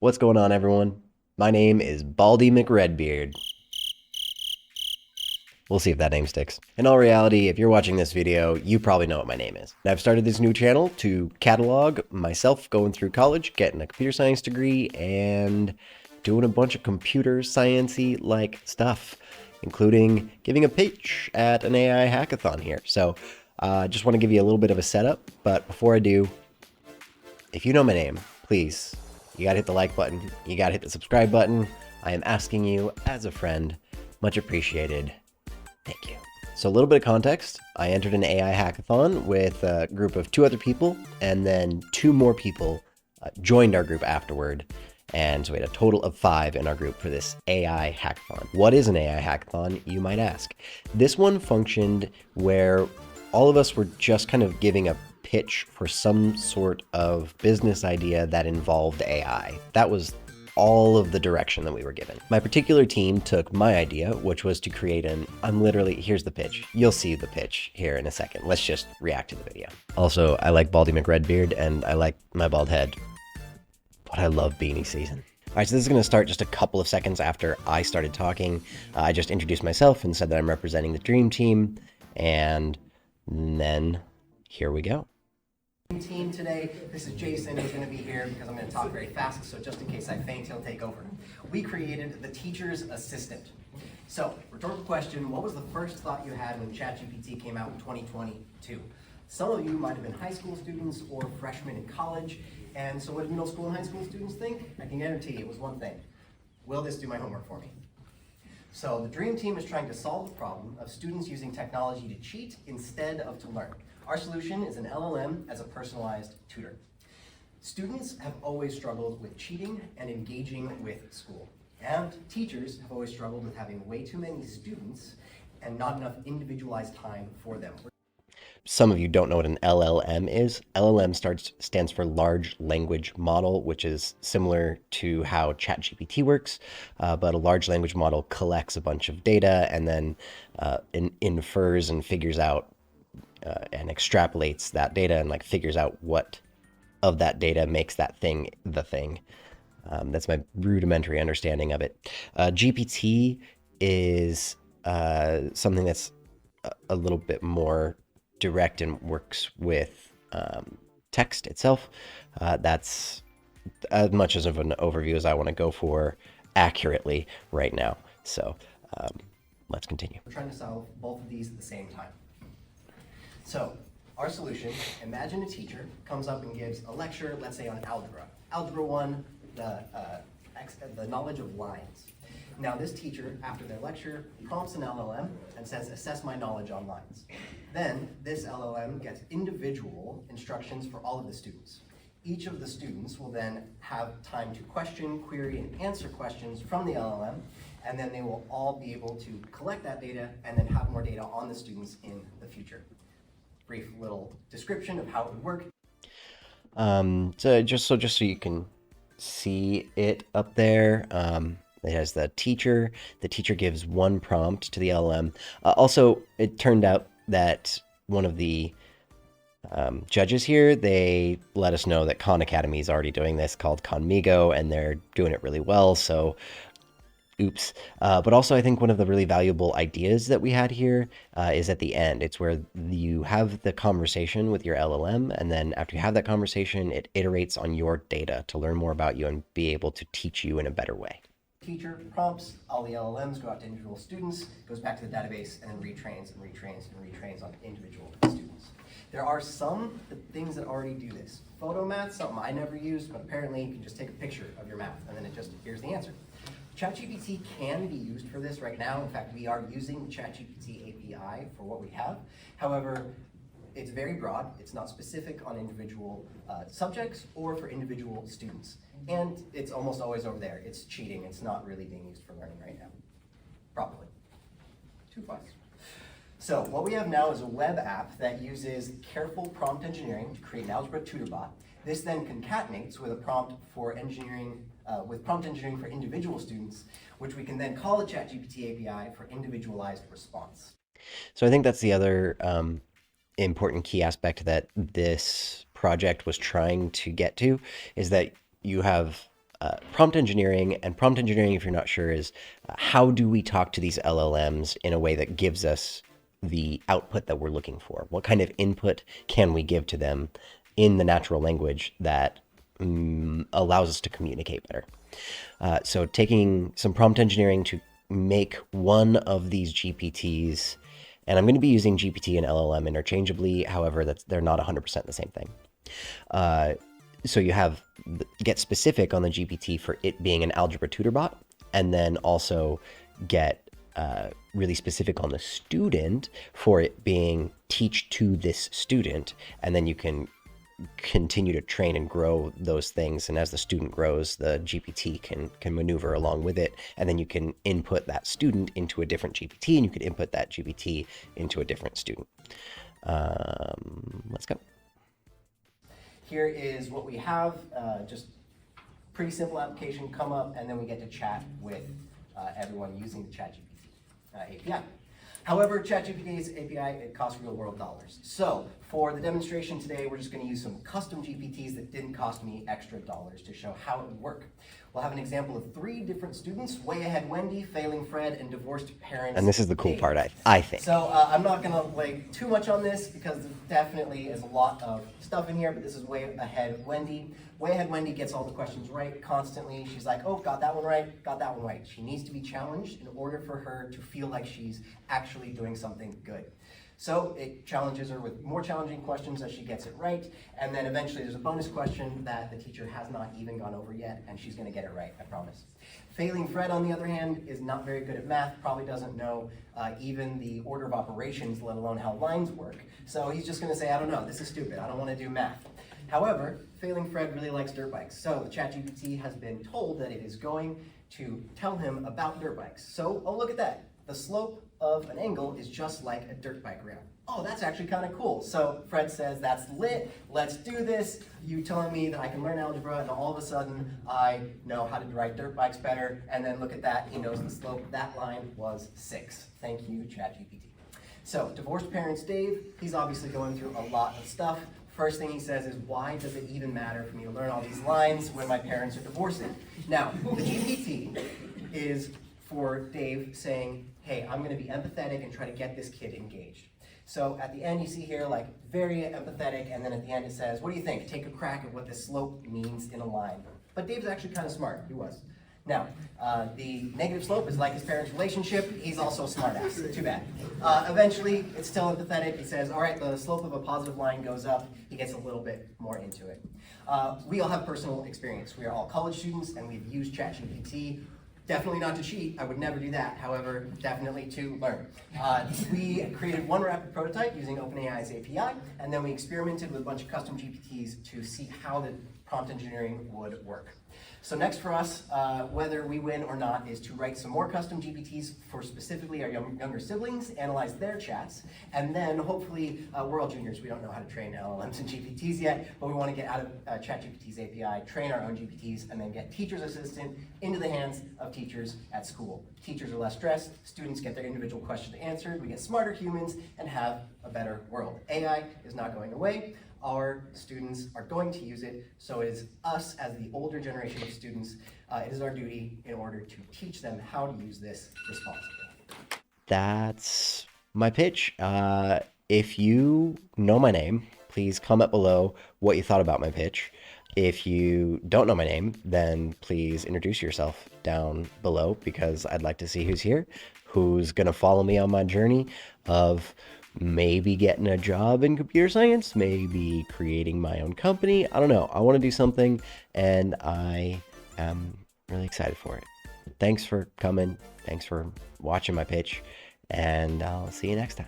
What's going on, everyone? My name is Baldy McRedbeard. We'll see if that name sticks. In all reality, if you're watching this video, you probably know what my name is. I've started this new channel to catalog myself going through college, getting a computer science degree, and doing a bunch of computer science-y like stuff, including giving a pitch at an AI hackathon here. So I just want to give you a little bit of a setup, but before I do, if you know my name, please, you gotta hit the like button, you gotta hit the subscribe button. I am asking you as a friend, much appreciated. Thank you. So a little bit of context, I entered an AI hackathon with a group of 2 other people, and then 2 more people joined our group afterward. And so we had a total of 5 in our group for this AI hackathon. What is an AI hackathon, you might ask? This one functioned where all of us were just kind of giving a pitch for some sort of business idea that involved AI. That was all of the direction that we were given. My particular team took my idea, which was to create here's the pitch. You'll see the pitch here in a second. Let's just react to the video. Also, I like Baldy McRedbeard and I like my bald head, but I love beanie season. All right, so this is gonna start just a couple of seconds after I started talking. I just introduced myself and said that I'm representing the dream team, and then here we go. Team today. This is Jason, who's going to be here because I'm going to talk very fast, so just in case I faint, he'll take over. We created the teacher's assistant. So, rhetorical question, what was the first thought you had when ChatGPT came out in 2022? Some of you might have been high school students or freshmen in college, and so what did middle school and high school students think? I can guarantee it was one thing. Will this do my homework for me? So the dream team is trying to solve the problem of students using technology to cheat instead of to learn. Our solution is an LLM as a personalized tutor. Students have always struggled with cheating and engaging with school. And teachers have always struggled with having way too many students and not enough individualized time for them. Some of you don't know what an LLM is. LLM stands for large language model, which is similar to how ChatGPT works, but a large language model collects a bunch of data and then infers and figures out and extrapolates that data and like figures out what of that data makes that thing the thing. That's my rudimentary understanding of it. GPT is something that's a little bit more direct and works with text itself. That's as much as of an overview as I want to go for accurately right now. So let's continue. We're trying to solve both of these at the same time. So our solution, imagine a teacher comes up and gives a lecture, let's say on algebra. Algebra 1, the knowledge of lines. Now this teacher, after their lecture, prompts an LLM and says, assess my knowledge on lines. Then this LLM gets individual instructions for all of the students. Each of the students will then have time to question, query, and answer questions from the LLM, and then they will all be able to collect that data and then have more data on the students in the future. Brief little description of how it would work. So just so you can see it up there, it has the teacher. The teacher gives one prompt to the LLM. Also, it turned out that one of the judges here, they let us know that Khan Academy is already doing this, called Conmigo, and they're doing it really well. So oops. But also I think one of the really valuable ideas that we had here is at the end. It's where you have the conversation with your LLM, and then after you have that conversation, it iterates on your data to learn more about you and be able to teach you in a better way. Teacher prompts, all the LLMs go out to individual students, goes back to the database, and then retrains and retrains and retrains on individual students. There are some things that already do this. Photomath, something I never used, but apparently you can just take a picture of your math and then it just, here's the answer. ChatGPT can be used for this right now. In fact, we are using the ChatGPT API for what we have. However, it's very broad. It's not specific on individual subjects or for individual students. And it's almost always over there. It's cheating. It's not really being used for learning right now. Probably. Too fast. So what we have now is a web app that uses careful prompt engineering to create an algebra tutor bot. This then concatenates with a prompt for engineering, with prompt engineering for individual students, which we can then call a ChatGPT API for individualized response. So I think that's the other important key aspect that this project was trying to get to, is that you have prompt engineering. And prompt engineering, if you're not sure, is how do we talk to these LLMs in a way that gives us the output that we're looking for? What kind of input can we give to them in the natural language that allows us to communicate better? So taking some prompt engineering to make one of these GPTs, and I'm going to be using GPT and LLM interchangeably. However, they're not 100% the same thing. So you have get specific on the GPT for it being an algebra tutor bot, and then also get really specific on the student for it being teach to this student, and then you can continue to train and grow those things. And as the student grows, the GPT can maneuver along with it, and then you can input that student into a different GPT, and you could input that GPT into a different student. Let's go. Here is what we have, just pretty simple application come up, and then we get to chat with everyone using the ChatGPT API. However, ChatGPT's API, it costs real world dollars. So for the demonstration today, we're just going to use some custom GPTs that didn't cost me extra dollars to show how it would work. We'll have an example of 3 different students: Way Ahead Wendy, Failing Fred, and Divorced Parents. And this is the cool Dave. part, I think. So I'm not going to like too much on this because there definitely is a lot of stuff in here, but this is Way Ahead Wendy. Way Ahead Wendy gets all the questions right constantly. She's like, oh, got that one right, got that one right. She needs to be challenged in order for her to feel like she's actually doing something good. So it challenges her with more challenging questions as she gets it right, and then eventually there's a bonus question that the teacher has not even gone over yet, and she's going to get it right, I promise. Failing Fred, on the other hand, is not very good at math, probably doesn't know even the order of operations, let alone how lines work. So he's just going to say, I don't know, this is stupid, I don't want to do math. However, Failing Fred really likes dirt bikes, so the ChatGPT has been told that it is going to tell him about dirt bikes. So, oh, look at that. The slope of an angle is just like a dirt bike ramp. Oh, that's actually kind of cool. So Fred says, that's lit, let's do this. You telling me that I can learn algebra, and all of a sudden I know how to ride dirt bikes better, and then look at that, he knows the slope. That line was 6. Thank you, ChatGPT. So, Divorced Parents Dave, he's obviously going through a lot of stuff. First thing he says is, why does it even matter for me to learn all these lines when my parents are divorcing? Now, the GPT is for Dave saying, hey, I'm going to be empathetic and try to get this kid engaged. So at the end you see here, like, very empathetic, and then at the end it says, what do you think? Take a crack at what this slope means in a line. But Dave's actually kind of smart. He was. Now, the negative slope is like his parents' relationship. He's also a smartass. Too bad. Eventually, it's still empathetic. He says, all right, the slope of a positive line goes up. He gets a little bit more into it. We all have personal experience. We are all college students, and we've used ChatGPT. Definitely not to cheat, I would never do that. However, definitely to learn. We created one rapid prototype using OpenAI's API, and then we experimented with a bunch of custom GPTs to see how the prompt engineering would work. So next for us, whether we win or not, is to write some more custom GPTs for specifically our younger siblings, analyze their chats, and then hopefully, we're all juniors, we don't know how to train LLMs and GPTs yet, but we want to get out of ChatGPT's API, train our own GPTs, and then get Teacher's Assistant into the hands of teachers at school. Teachers are less stressed, students get their individual questions answered, we get smarter humans, and have a better world. AI is not going away. Our students are going to use it, so it is us as the older generation of students, it is our duty in order to teach them how to use this responsibly. That's my pitch. If you know my name, please comment below what you thought about my pitch. If you don't know my name, then please introduce yourself down below, because I'd like to see who's here, who's going to follow me on my journey of maybe getting a job in computer science, maybe creating my own company. I don't know. I want to do something, and I am really excited for it. Thanks for coming. Thanks for watching my pitch, and I'll see you next time.